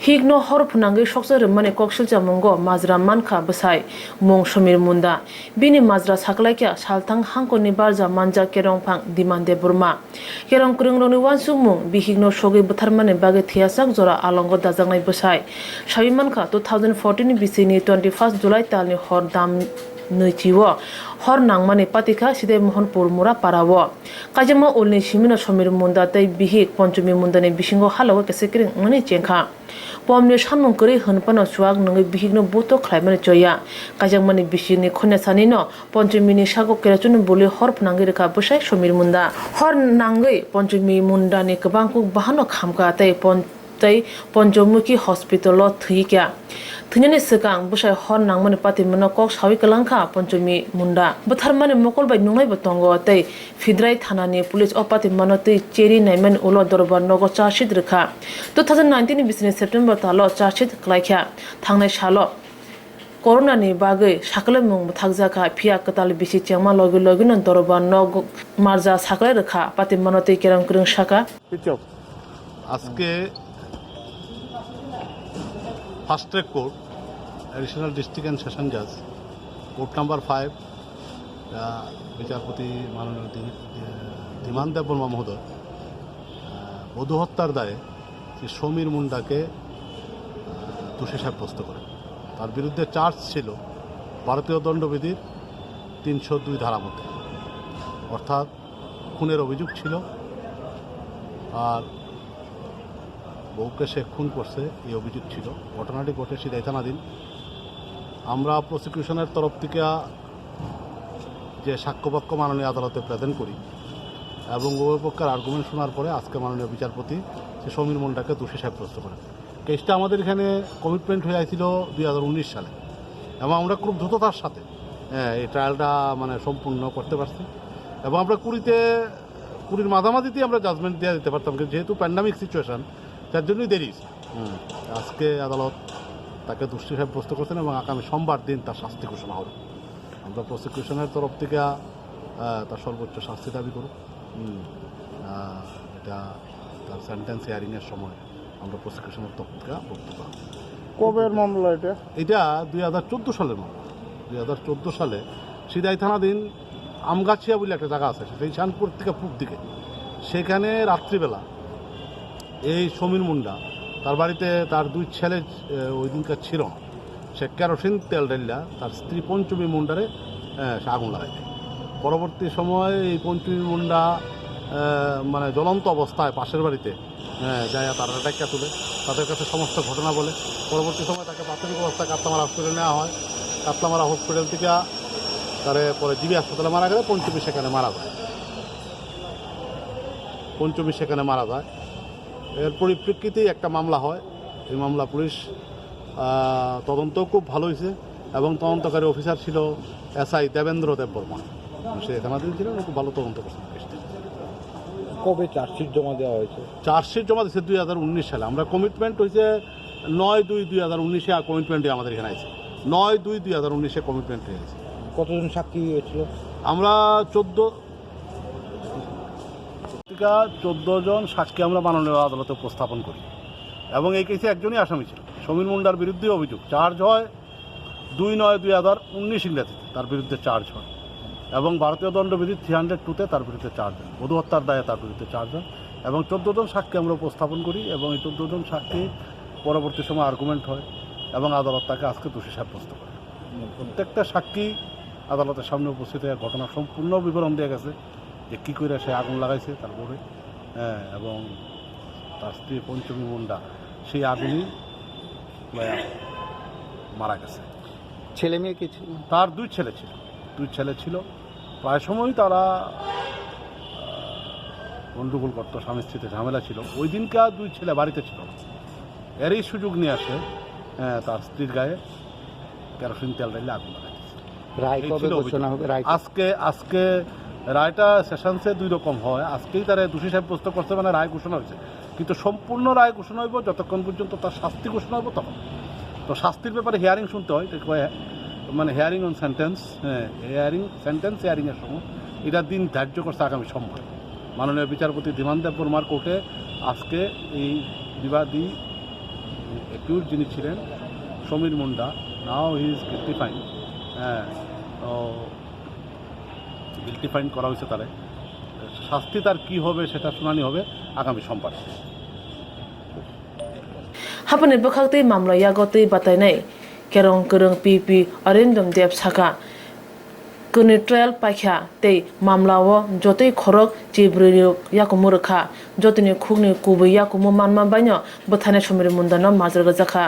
Higno hor punangi shoksa rimani kokshil jamungo mazra manka besai mong shomir munda bini mazra saklaikya shaltang hangko ni barja manja kerongpang dimande burma kerong kringroni wansung mong bi higno shogi butharmani bage thiasak jora alongo dajangnai besai shabimanka 2014 bisini 21 July talni hor dam nuichiwo hor nangmani patika sidai mohanpur mura parawo kajama ulni shimina shomir munda tai bihik ponchumi mundani bishingo halawa kesekring ngani chengkha pomne shanmung kori hunpano suag nungi bihigno buto khlaimani choya kajangmani bishini khonasani no ponchumini sago kerachun boli hor pnangi rekha busai shomir munda hor nangai ponchumi munda ni kabangku bahano khamka tai ponjomukhi hospital lo thikya thunani sekang busai hor nangmani patimano kok sawi kalangkha ponchumi munda butharmani mokol bai nungai batongo tai fidrai thanani police opatimano tai cheri naiman ulo dorbar nogo charshid rekha 2019 bisini September talo charshid klaikha thangnai salo corona ni bagai sakle mung thakjaka phia katal bisi chengma logi logi non dorbar nogo marja sakle rekha patimano tai kerang krung saka আজকে first track court additional district and session জাজ court number 5 বিচারপতি মাননীয় ধীমান দেব বর্মা মহোদয় বধূ হত্যার দায়ে শ্রী সমীর মুন্ডাকে দোষী সাব্যস্ত করেন। তার বিরুদ্ধে চার্জ ছিল ভারতীয় দণ্ডবিধির 302 ধারা মতে, অর্থাৎ খুনের অভিযোগ ছিল আর বউকে সে খুন করছে এই অভিযোগ ছিল। ঘটনাটি ঘটে সিদাই থানাধীন। আমরা প্রসিকিউশনের তরফ থেকে যে সাক্ষ্যপক্ষ মাননীয় আদালতে প্রেজেন্ট করি এবং উভয় পক্ষের আর্গুমেন্ট শোনার পরে আজকে মাননীয় বিচারপতি সে সমীর মুন্ডাকে দোষী সাব্যস্ত করেন। কেসটা আমাদের এখানে কমিটমেন্ট হয়ে আসছিল 2019 সালে এবং আমরা খুব দ্রুততার সাথে এই ট্রায়ালটা সম্পূর্ণ করতে পারছি এবং আমরা কুড়ির মাঝামাঝিতেই আমরা জাজমেন্ট দেওয়া দিতে পারতাম, কিন্তু যেহেতু প্যান্ডামিক সিচুয়েশান তার জন্যই দেরি। আজকে আদালত তাকে দোষী সাব্যস্ত করছেন এবং আগামী সোমবার দিন তার শাস্তি ঘোষণা হবে। আমরা প্রসিকিউশনের তরফ থেকে তার সর্বোচ্চ শাস্তি দাবি করব। এটা তার সেন্টেন্স হিয়ারিংয়ের সময় আমরা প্রসিকিউশনের তরফ থেকে বক্তব্য। কবের মামলা এটা? এটা 2014 সালের মামলা। 2014 সালে সিদাই থানাধীন আমগাছিয়া বলে একটা জায়গা আছে, সেই শানপুর থেকে পূব দিকে, সেখানে রাত্রিবেলা এই সমীর মুন্ডা তার বাড়িতে তার 2 ছেলে ওই দিনকার ছিল না, সে কেরোসিন তেল ঢেললা তার স্ত্রী পঞ্চমী মুন্ডারে সে আগুন লাগাই দেয়। পরবর্তী সময়ে এই পঞ্চমী মুন্ডা জ্বলন্ত অবস্থায় পাশের বাড়িতে যায় তারা ডাক্কা তুলে তাদের কাছে সমস্ত ঘটনা বলে। পরবর্তী সময় তাকে প্রাথমিক অবস্থায় কাতলামারা হসপিটালে নেওয়া হয়। কাতলামারা হসপিটাল থেকে তারে পরে জিবি হাসপাতালে মারা গেলে পঞ্চমী সেখানে মারা যায়। এর পরিপ্রেক্ষিতেই একটা মামলা হয়। এই মামলা পুলিশ তদন্ত খুব ভালো হয়েছে এবং তদন্তকারী অফিসার ছিল SI দেবেন্দ্র দেব বর্মা, সে থানাধীন ছিলেন, খুব ভালো তদন্ত করছেন। কবে চার্জশিট জমা দেওয়া হয়েছে? চার্জশিট জমা দিয়েছে 2019 সালে। আমরা কমিটমেন্ট হয়েছে 9/2/2019 কমিটমেন্টে আমাদের এখানে আছে। 9/2/2019 কমিটমেন্ট হয়ে গেছে। কতজন সাক্ষী হয়েছিল? আমরা 14 জন সাক্ষী আমরা মাননীয় আদালতে উপস্থাপন করি এবং এই কেসে একজনই আসামি ছিল। সমীর মুন্ডার বিরুদ্ধে অভিযোগ চার্জ হয় 2/9/2019 ইংরেজিতে তার বিরুদ্ধে চার্জ হয় এবং ভারতীয় দণ্ডবিধি 302-তে তার বিরুদ্ধে চার্জ হয়। বধূ হত্যার দায়ে তার বিরুদ্ধে চার্জ হয় এবং 14 জন সাক্ষী আমরা উপস্থাপন করি এবং এই 14 জন সাক্ষী পরবর্তী সময় আর্গুমেন্ট হয় এবং আদালত তাকে আজকে দোষী সাব্যস্ত করে। প্রত্যেকটা সাক্ষী আদালতের সামনে উপস্থিত হয়ে ঘটনা সম্পূর্ণ বিবরণ দেওয়া গেছে যে কী করে সে আগুন লাগাইছে তারপরে এবং তার স্ত্রী পঞ্চমী মুন্ডা সেই আগুনই মারা গেছে। ছেলে মেয়ে কি ছিল? তার 2 ছেলে ছিল। প্রায় সময়ই তারা গণ্ডগোল করতো, স্বামী স্ত্রীতে ঝামেলা ছিল। ওই দিনকার 2 ছেলে বাড়িতে ছিল না, এরই সুযোগ নিয়ে আসে তার স্ত্রীর গায়ে কেরোসিন তেল ঢেলে আগুন লাগাইছে। রায় কবে ঘোষণা হবে? আজকে রায়টা সেশনসে 2 রকম হয়। আজকেই তারা দোষী সাব্যস্ত করছে, রায় ঘোষণা হয়েছে, কিন্তু সম্পূর্ণ রায় ঘোষণা হইব যতক্ষণ পর্যন্ত তার শাস্তি ঘোষণা হইব তখন। তো শাস্তির ব্যাপারে হিয়ারিং শুনতে হয়, হিয়ারিং অন সেন্টেন্স, হিয়ারিংয়ের সময় এটা দিন ধার্য করছে আগামী সোমবার। মাননীয় বিচারপতি ধীমান দেব বর্মার কোর্টে আজকে এই বিবাদী অ্যাকিউজ যিনি ছিলেন সমীর মুন্ডা, নাও হি ইজ গিল্টি ফাইন। হ্যাঁ, গিল্টি ফাইন করা হয়েছে তারে। শাস্তি তার কী হবে সেটা শুনানি হবে আগামী সোমবার। হাপনি বখাকতে মামলা ইয়াগতে বাতাইনাই কেরং করং পিপি অরিন্দম দেব সাকা কনি ট্রায়াল পাইখা তে মামলাও যতই খরক চিব্রিও ইয়াকুমুরখা যতনি খুগনি কুবই ইয়াকুমু মানমা বাইনো বথানে সমীর মুন্ডানো মাজরা জাখা।